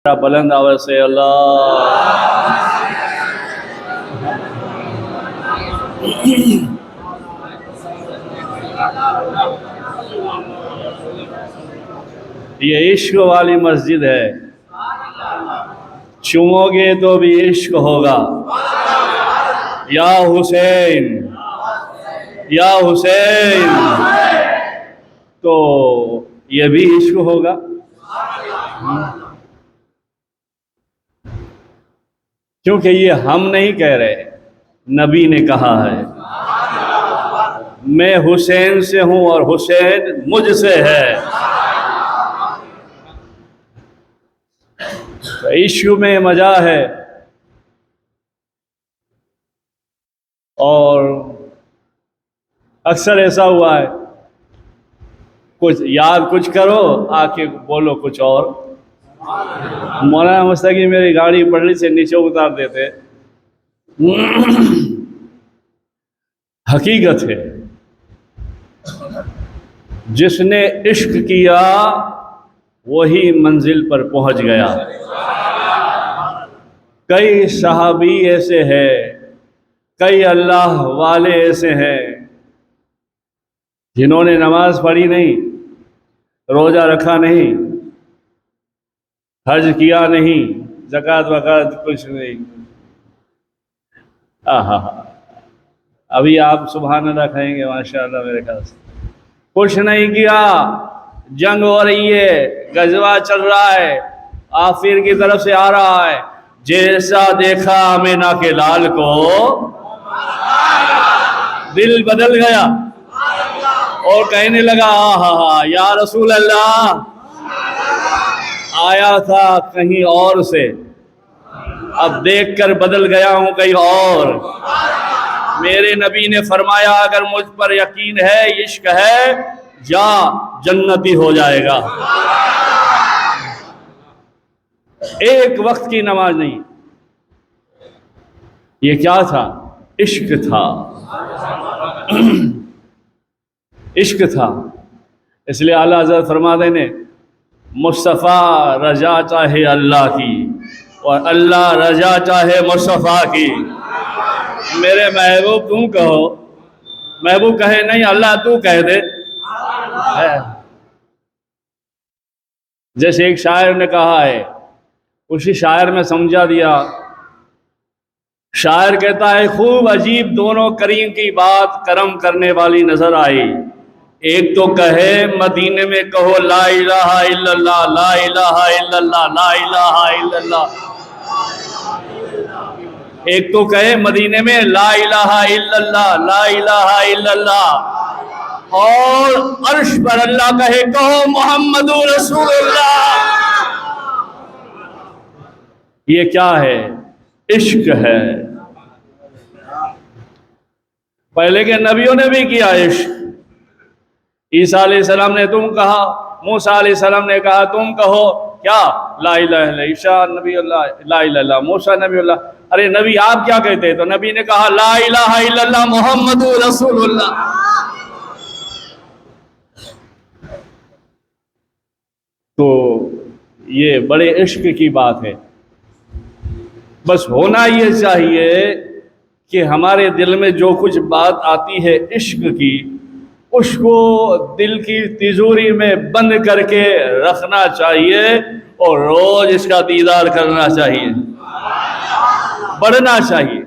बुलंद आवाज से अल्लाह। ये इश्क वाली मस्जिद है, चूमोगे तो भी इश्क होगा। या हुसैन या हुसैन, तो ये भी इश्क होगा। क्योंकि ये हम नहीं कह रहे, नबी ने कहा है, मैं हुसैन से हूं और हुसैन मुझसे है। तो इश्क में मजा है। और अक्सर ऐसा हुआ है, कुछ याद कुछ करो, आके बोलो कुछ और। मौलाना मुस्तकी मेरी गाड़ी पटरी से नीचे उतार देते। हकीकत है, जिसने इश्क किया वही मंजिल पर पहुंच गया। कई सहाबी ऐसे हैं, कई अल्लाह वाले ऐसे हैं जिन्होंने नमाज पढ़ी नहीं, रोजा रखा नहीं, हज किया नहीं, ज़कात वकात कुछ नहीं। आहा, अभी आप सुभान अल्लाह कहेंगे माशाअल्लाह। मेरे ख्याल से कुछ नहीं किया, जंग हो रही है, गजवा चल रहा है, आफिर की तरफ से आ रहा है, जैसा देखा आमिना के लाल को दिल बदल गया और कहने लगा आहा या रसूल अल्लाह, आया था कहीं और से, अब देखकर बदल गया हूं कहीं और। मेरे नबी ने फरमाया अगर मुझ पर यकीन है, इश्क है, जा जन्नती हो जाएगा। एक वक्त की नमाज नहीं, ये क्या था? इश्क था। इश्क था। इसलिए आला हज़रत फरमाते ने, मुस्तफ़ा रजा चाहे अल्लाह की और अल्लाह रजा चाहे मुस्तफ़ा की। मेरे महबूब तुम कहो, महबूब कहे नहीं अल्लाह तू कह दे। जैसे एक शायर ने कहा है, उसी शायर में समझा दिया। शायर कहता है, खूब अजीब दोनों करीम की बात करम करने वाली नजर आई। एक तो कहे मदीने में कहो ला इलाहा इल्लल्लाह, ला इलाहा इल्लल्लाह, ला इलाहा इल्लल्लाह। एक तो कहे मदीने में ला इलाहा इल्लल्लाह, ला इलाहा इल्लल्लाह, और अर्श पर अल्लाह कहे कहो मोहम्मदुर रसूलुल्लाह। ये क्या है? इश्क है। पहले के नबियों ने भी किया इश्क। ईसा अलैहिस्सलाम ने तुम कहा, मूसा अलैहिस्सलाम ने कहा तुम कहो क्या? ला इलाहा इल्लल्लाह। ईसा नबी अल्लाह, ला इलाहा इल्लल्लाह। मूसा नबी अल्लाह। अरे नबी आप क्या कहते? तो नबी ने कहा ला इलाहा इल्लल्लाह मुहम्मदुर रसूलुल्लाह। तो ये बड़े इश्क की बात है। बस होना ये चाहिए कि हमारे दिल में जो कुछ बात आती है इश्क की, उसको दिल की तिजोरी में बंद करके रखना चाहिए और रोज इसका दीदार करना चाहिए, बढ़ना चाहिए।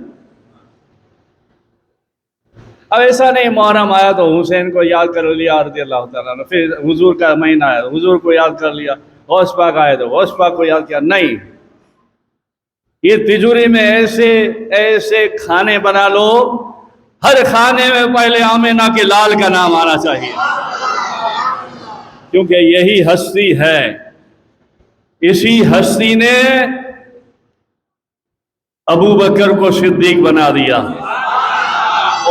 अब ऐसा नहीं मुहर्रम आया तो हुसैन को याद कर लिया रज़ियल्लाहु ताला, फिर हुजूर का महीना आया हुजूर को याद कर लिया, गौस पाक आया तो गौस पाक को याद किया। नहीं, ये तिजोरी में ऐसे ऐसे खाने बना लो, हर खाने में पहले आमिना के लाल का नाम आना चाहिए, क्योंकि यही हस्ती है। इसी हस्ती ने अबू बकर को सिद्दीक बना दिया,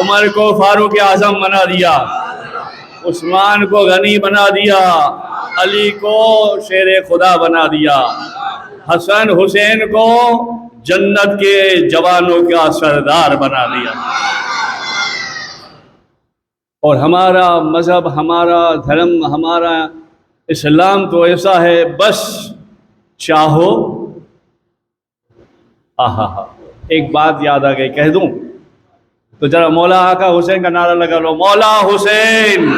उमर को फारूक आजम बना दिया, उस्मान को गनी बना दिया, अली को शेर खुदा बना दिया, हसन हुसैन को जन्नत के जवानों का सरदार बना दिया। और हमारा मज़हब, हमारा धर्म, हमारा इस्लाम तो ऐसा है, बस चाहो आहा हा, एक बात याद आ गई, कह दूं? तो जरा मौला आका हुसैन का नारा लगा लो, मौला हुसैन।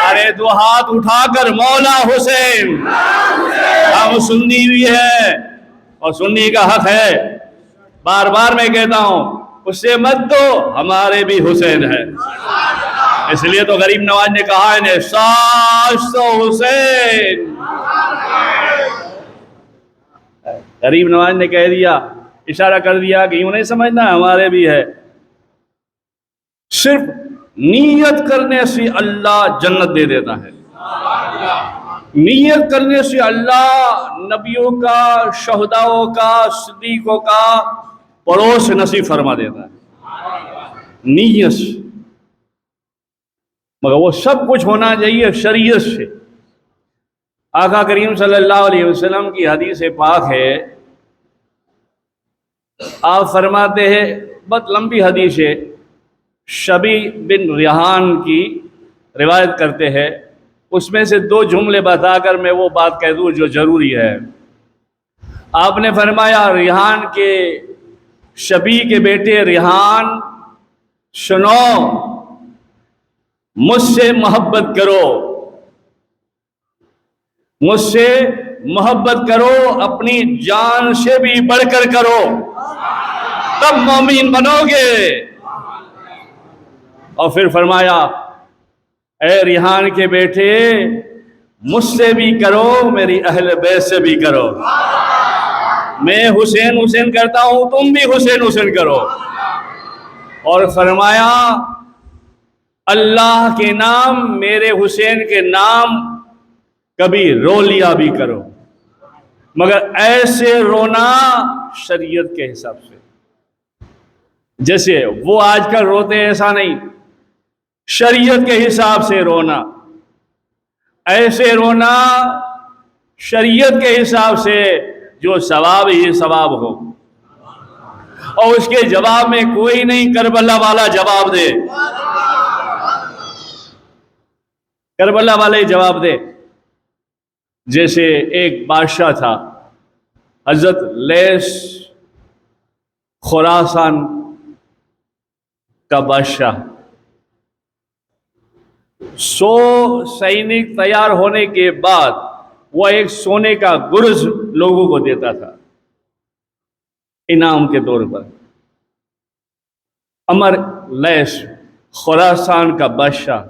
अरे दो हाथ उठाकर मौला हुसैन। हम सुन्नी भी है और सुन्नी का हक है, बार बार मैं कहता हूं, उससे मत दो, हमारे भी हुसैन है। इसलिए तो गरीब नवाज ने कहा है ने, सास तो हुसैन। गरीब नवाज ने कह दिया, इशारा कर दिया कि यूं नहीं समझना, हमारे भी है। सिर्फ नीयत करने से अल्लाह जन्नत दे देता है। नीयत करने से अल्लाह नबियों का, शहदाओं का, सिद्दीकों का पड़ोस नसीब फरमा देता है, नीयत से। मगर वो सब कुछ होना चाहिए शरीयत से। आका करीम सल्लल्लाहु अलैहि वसल्लम की हदीस पाक है, आप फरमाते हैं, बहुत लंबी हदीस है, शबी बिन रिहान की रिवायत करते हैं, उसमें से दो जुमले बताकर मैं वो बात कह दूं जो जरूरी है। आपने फरमाया, रिहान के, शबी के बेटे रिहान, सुनो, मुझसे मोहब्बत करो, मुझसे मोहब्बत करो, अपनी जान से भी बढ़कर करो, तब मोमिन बनोगे। और फिर फरमाया, ए रिहान के बेटे, मुझसे भी करो, मेरी अहल बैत से भी करो। मैं हुसैन हुसैन करता हूं, तुम भी हुसैन हुसैन करो। और फरमाया, अल्लाह के नाम, मेरे हुसैन के नाम कभी रो लिया भी करो, मगर ऐसे रोना शरीयत के हिसाब से, जैसे वो आजकल रोते, ऐसा नहीं, शरीयत के हिसाब से रोना। ऐसे रोना शरीयत के हिसाब से जो सवाब ही सवाब हो, और उसके जवाब में कोई नहीं करबला वाला जवाब दे, करबला वाले जवाब दे। जैसे एक बादशाह था, हजरत लैस, खुरासान का बादशाह। 100 सैनिक तैयार होने के बाद वह एक सोने का गुर्ज लोगों को देता था इनाम के तौर पर। अमर लैस, खुरासान का बादशाह,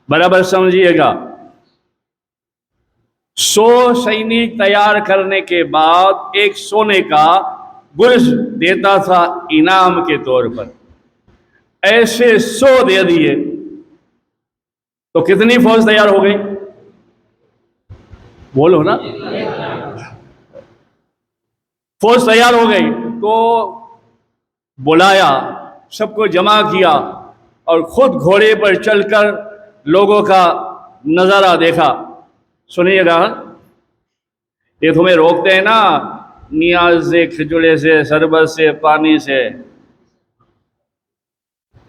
बराबर समझिएगा, 100 सैनिक तैयार करने के बाद एक सोने का गुर्ज देता था इनाम के तौर पर। ऐसे 100 दे दिए तो कितनी फौज तैयार हो गई? बोलो ना, फौज तैयार हो गई। तो बुलाया, सबको जमा किया और खुद घोड़े पर चलकर लोगों का नजारा देखा। सुनिएगा, ये तुम्हें रोकते हैं ना, नियाज से, खिजुड़े से, शरबत से, पानी से,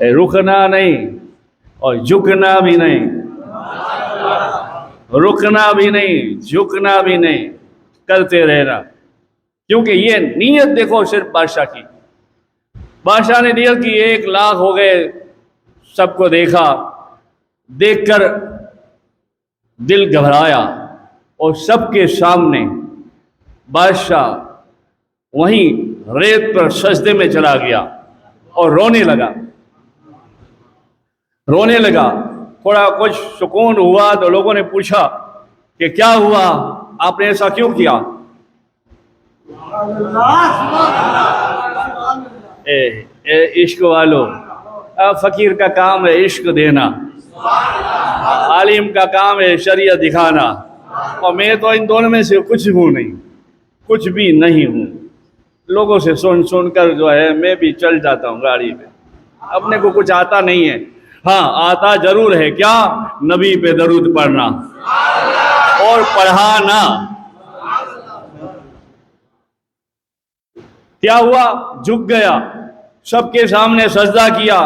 रुकना नहीं और झुकना भी नहीं, रुकना भी नहीं, झुकना भी नहीं, करते रहना। क्योंकि ये नीयत देखो सिर्फ बादशाह की, बादशाह ने नियत की 1 लाख हो गए, सबको देखा, देखकर दिल घबराया और सबके सामने बादशाह वहीं रेत पर सजदे में चला गया और रोने लगा, रोने लगा। थोड़ा कुछ सुकून हुआ तो लोगों ने पूछा कि क्या हुआ, आपने ऐसा क्यों किया? इश्क वालों, फकीर का काम है इश्क देना, आलिम का काम है शरीयत दिखाना, और मैं तो इन दोनों में से कुछ हूँ नहीं, कुछ भी नहीं हूँ। लोगों से सुन सुनकर जो है मैं भी चल जाता हूँ गाड़ी पे, अपने को कुछ आता नहीं है। हाँ, आता जरूर है, क्या? नबी पे दरूद पढ़ना और पढ़ाना। क्या हुआ? झुक गया, सबके सामने सजदा किया,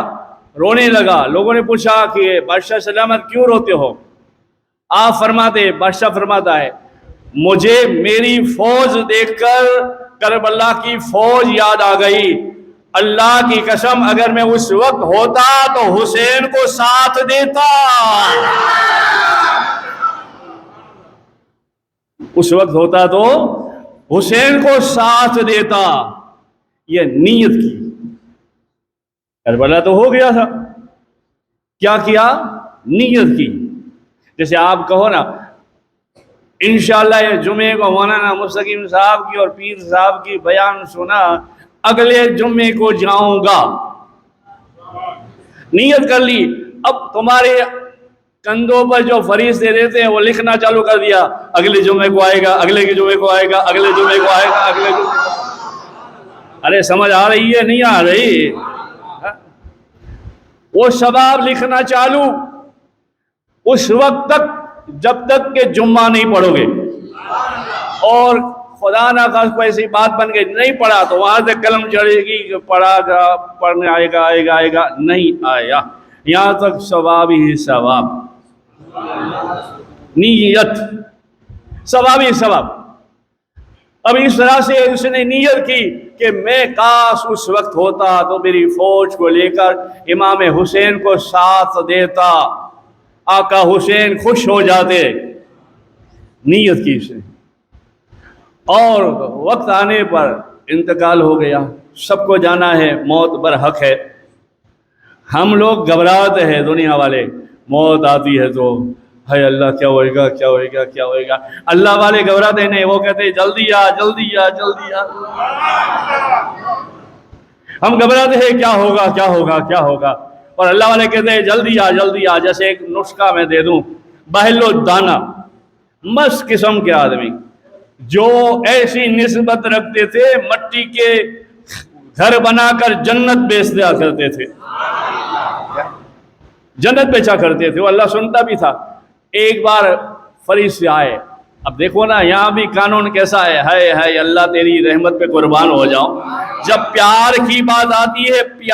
रोने लगा। लोगों ने पूछा कि बादशाह सलामत क्यों रोते हो? आप फरमाते, बादशाह फरमाता है, मुझे मेरी फौज देखकर करबला की फौज याद आ गई। अल्लाह की कसम, अगर मैं उस वक्त होता तो हुसैन को साथ देता, उस वक्त होता तो हुसैन को साथ देता। यह नीयत की। करबला तो हो गया था, क्या किया? नीयत की। जैसे आप कहो ना, इंशाअल्लाह ये जुमे को मौलाना मुस्तकीम साहब की और पीर साहब की बयान सुना, अगले जुम्मे को जाऊंगा, नीयत कर ली। अब तुम्हारे कंधों पर जो फरिश्ते रहते हैं वो लिखना चालू कर दिया, अगले जुम्मे को आएगा, अगले के जुम्मे को आएगा, अगले जुम्मे को आएगा, अगले जुम्मे। अरे समझ आ रही है, नहीं आ रही? वो सवाब लिखना चालू उस वक्त तक जब तक के जुम्मा नहीं पढ़ोगे। और खुदा ना खास कोई ऐसी बात बन गई, नहीं पढ़ा तो वहां से कलम चढ़ेगी कि पढ़ा, पढ़ने आएगा आएगा आएगा, नहीं आया। यहां तक सवाब ही सवाब, नीयत सवाब ही सवाब। अब इस तरह से उसने नीयत की कि मैं काश उस वक्त होता तो मेरी फौज को लेकर इमाम हुसैन को साथ देता, आका हुसैन खुश हो जाते। नीयत की इसने, और वक्त आने पर इंतकाल हो गया। सबको जाना है, मौत बरहक है। हम लोग घबराते हैं, दुनिया वाले, मौत आती है तो हाय अल्लाह क्या होएगा, क्या होएगा, क्या होएगा। अल्लाह वाले घबराते नहीं, वो कहते जल्दी आ, जल्दी आ, जल्दी आ। हम घबराते हैं क्या होगा, क्या होगा, क्या होगा, और अल्लाह वाले कहते हैं जल्दी आ, जल्दी आ। जैसे एक नुस्खा मैं दे दूं, बहलो दाना, मस्त किस्म के आदमी जो ऐसी निस्बत रखते थे, मट्टी के घर बनाकर जन्नत बेच दिया करते थे, जन्नत बेचा करते थे, वो अल्लाह सुनता भी था। एक बार फरिश्ते आए, अब देखो ना यहाँ भी कानून कैसा है, अल्लाह तेरी रहमत पे कुर्बान हो जाओ। जब प्यार की बात आती है,